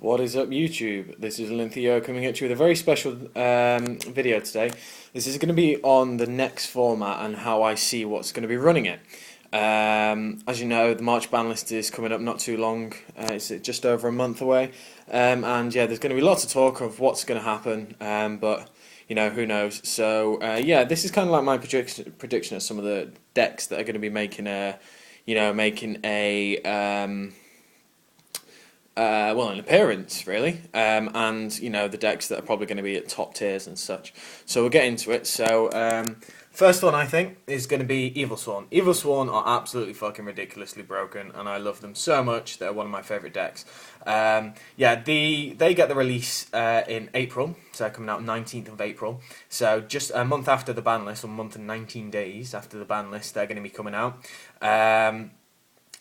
What is up, YouTube? This is Lintheo coming at you with a very special video today. This is going to be on the next format and how I see what's going to be running it. As you know, the March ban list is coming up not too long. It's just over a month away. And yeah, there's going to be lots of talk of what's going to happen, but you know, who knows. So yeah, this is kind of like my prediction of some of the decks that are going to be making a, well, an appearance, really, and you know, the decks that are probably going to be at top tiers and such. So we'll get into it. So first one I think is going to be Evilsworn. Evilsworn are absolutely fucking ridiculously broken, and I love them so much. They're one of my favourite decks. Yeah, they get the release in April, so they're coming out 19th of April. So just a month after the ban list, or a month and 19 days after the ban list, they're going to be coming out.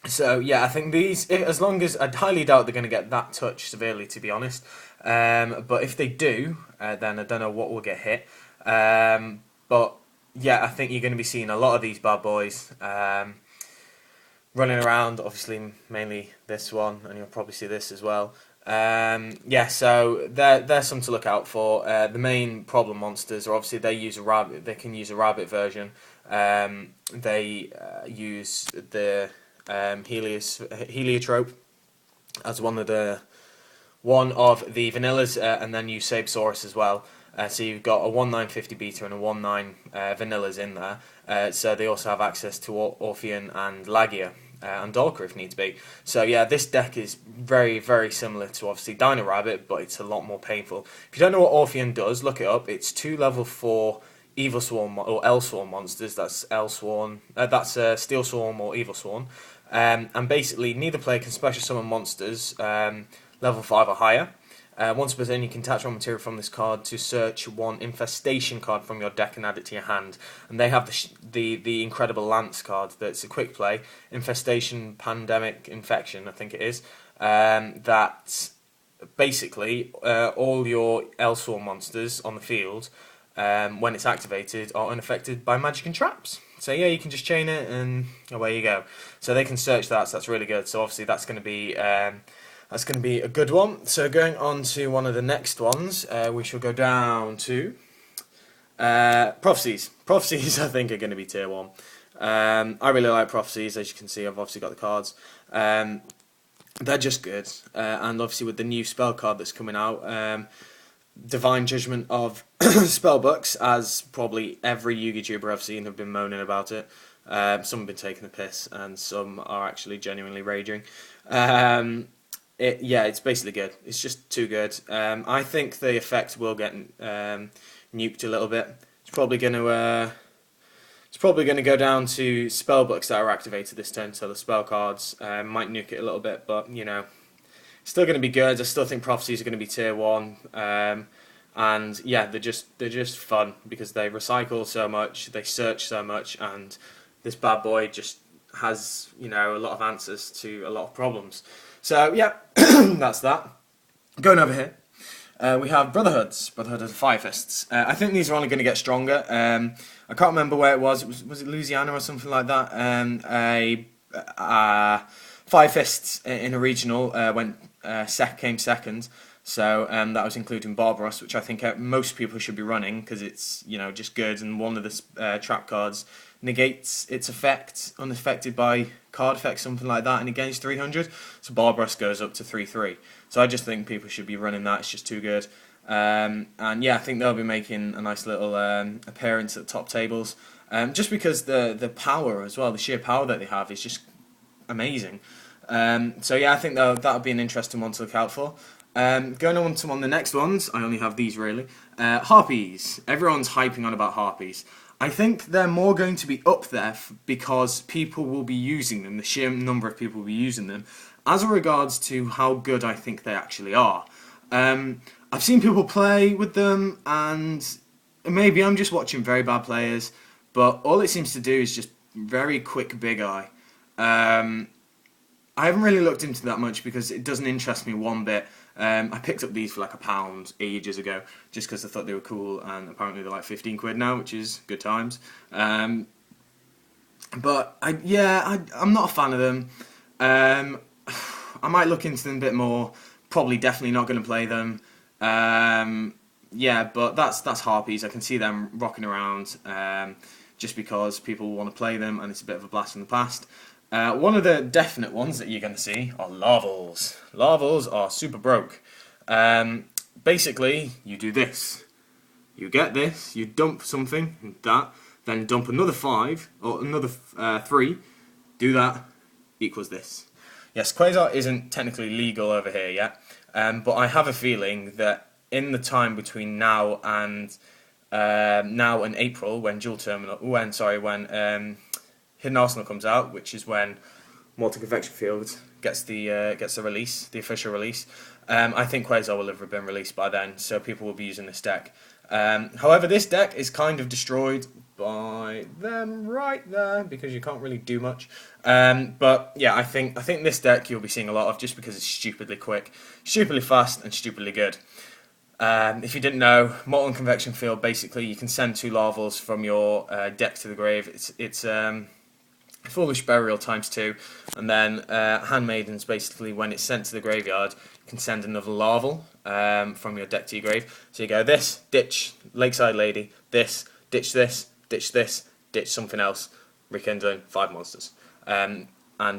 So yeah, I think these, as long as, I highly doubt they're going to get that touched severely, to be honest. But if they do, then I don't know what will get hit. But yeah, I think you're going to be seeing a lot of these bad boys running around. Obviously, mainly this one, and you'll probably see this as well. Yeah, so they're some to look out for. The main problem monsters are obviously they use a rabbit. They can use a rabbit version. They use the Heliotrope as one of the vanillas, and then use Sabesaurus as well. So you've got a 1950 beta and a 19 vanillas in there. So they also have access to Orpheon and Lagia and Dolker if needs be. So yeah, this deck is very, very similar to obviously Dino Rabbit, but it's a lot more painful. If you don't know what Orpheon does, look it up. It's 2 level 4 Evil Swarm or Elsworn monsters. That's Elsworn. That's Steel Swarm or Evil Swarm. And basically, neither player can special summon monsters level 5 or higher. Once per turn, you can attach raw material from this card to search one infestation card from your deck and add it to your hand. And they have the Incredible Lance card that's a quick play. Infestation, Pandemic, Infection, I think it is. That basically all your Elsworn monsters on the field, when it's activated, are unaffected by magic and traps. So yeah, you can just chain it and away you go. So they can search that, so that's really good. So obviously that's going to be a good one. So going on to one of the next ones, we shall go down to Prophecies. Prophecies I think are going to be tier 1. I really like Prophecies, as you can see I've obviously got the cards. They're just good, and obviously with the new spell card that's coming out, Divine Judgment of Spellbooks, as probably every YouTuber I've seen have been moaning about it. Some have been taking the piss, and some are actually genuinely raging. Yeah, it's basically good. It's just too good. I think the effect will get nuked a little bit. It's probably going to go down to spellbooks that are activated this turn, so the spell cards might nuke it a little bit, but you know, still going to be good. I still think Prophecies are going to be tier 1, and yeah, they're just fun because they recycle so much, they search so much, and this bad boy just has, you know, a lot of answers to a lot of problems. So yeah, that's that. Going over here, we have Brotherhood of Fire Fists. I think these are only going to get stronger. I can't remember where it was. Was it Louisiana or something like that? Fire Fists in a regional came second. So that was including Barbaros, which I think most people should be running because it's, you know, just good, and one of the trap cards negates its effect, unaffected by card effects, something like that, and it gains 300. So Barbaros goes up to 3/3. So I just think people should be running that. It's just too good. And yeah, I think they'll be making a nice little appearance at the top tables. Just because the power as well, the sheer power that they have is just amazing. So yeah, I think that'll be an interesting one to look out for. Going on to one of the next ones, I only have these really. Harpies. Everyone's hyping on about Harpies. I think they're more going to be up there because people will be using them, the sheer number of people will be using them, as regards to how good I think they actually are. I've seen people play with them, and maybe I'm just watching very bad players, but all it seems to do is just very quick big eye. I haven't really looked into that much because it doesn't interest me one bit. I picked up these for like £1 ages ago just because I thought they were cool, and apparently they're like 15 quid now, which is good times. But I'm not a fan of them. I might look into them a bit more, Probably definitely not going to play them. Yeah, but that's Harpies. I can see them rocking around just because people want to play them, and it's a bit of a blast from the past. One of the definite ones that you're going to see are Larvals. Larvals are super broke. Basically, you do this. You get this, you dump something, that, then dump another 5, or another 3, do that, equals this. Yes, Quasar isn't technically legal over here yet, but I have a feeling that in the time between now and April, when Hidden Arsenal comes out, which is when Molten Convection Field gets the release, the official release. I think Quasar will have been released by then, so people will be using this deck. However, this deck is kind of destroyed by them right there because you can't really do much. But yeah, I think this deck you'll be seeing a lot of just because it's stupidly quick, stupidly fast, and stupidly good. If you didn't know, Molten Convection Field, basically you can send 2 Larvals from your deck to the grave. It's Foolish Burial ×2, and then Handmaidens, basically when it's sent to the graveyard, you can send another Larval from your deck to your grave. So you go this, ditch Lakeside Lady, this, ditch this, ditch this, ditch something else, rekindling 5 monsters. And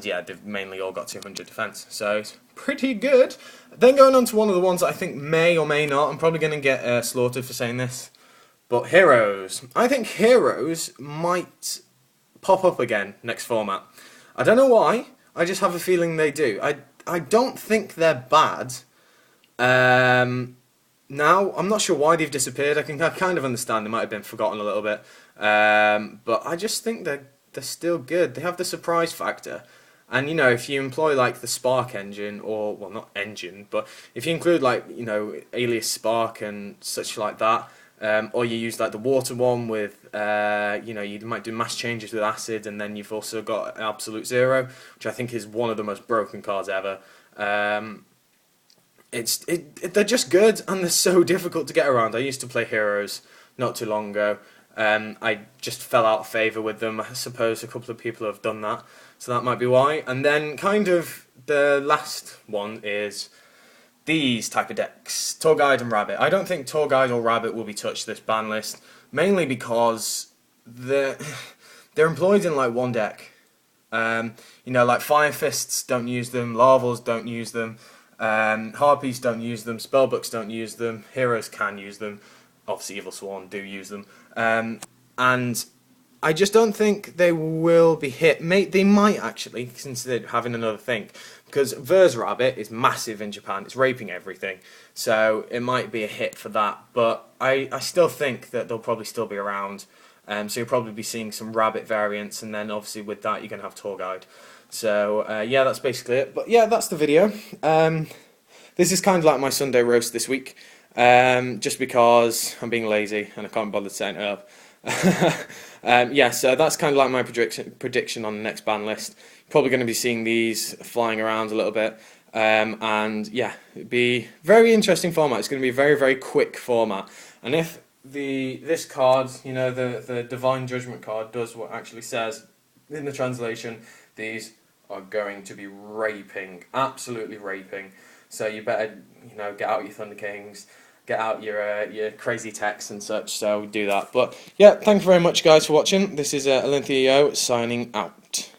yeah, they've mainly all got 200 defense, so it's pretty good. Then going on to one of the ones that I think may or may not, I'm probably going to get slaughtered for saying this, but Heroes. I think Heroes might pop up again next format. I don't know why, I just have a feeling they do. I don't think they're bad. Now, I'm not sure why they've disappeared. I kind of understand they might have been forgotten a little bit. But I just think they're still good. They have the surprise factor. And, you know, if you employ, like, the Spark engine, or, well, not engine, but if you include, like, you know, Alias Spark and such like that, or you use, like, the water one with, you know, you might do mass changes with Acid, and then you've also got Absolute Zero, which I think is one of the most broken cards ever. They're just good, and they're so difficult to get around. I used to play Heroes not too long ago. I just fell out of favour with them. I suppose a couple of people have done that, so that might be why. And then kind of the last one is these type of decks, Tour Guide and Rabbit. I don't think Tour Guide or Rabbit will be touched this ban list, mainly because they're employed in like one deck. You know, like Fire Fists don't use them, Larvals don't use them, Harpies don't use them, Spellbooks don't use them, Heroes can use them, obviously Evil Sworn do use them, and I just don't think they will be hit. They might actually consider having another think, because Ver's Rabbit is massive in Japan, it's raping everything, so it might be a hit for that, but I still think that they'll probably still be around, so you'll probably be seeing some Rabbit variants, and then obviously with that you're going to have Tour Guide. So yeah, that's basically it, but yeah, that's the video. This is kind of like my Sunday roast this week, just because I'm being lazy and I can't bother setting it up. Yeah, so that's kind of like my prediction on the next ban list. Probably going to be seeing these flying around a little bit, and yeah, it'd be very interesting format. It's going to be a very, very quick format, and if this card, you know, the Divine Judgment card, does what it actually says in the translation, these are going to be raping, absolutely raping. So you better, you know, get out your Thunder Kings, get out your crazy techs and such, so do that. But yeah, thank you very much guys for watching. This is Olynthiayo signing out.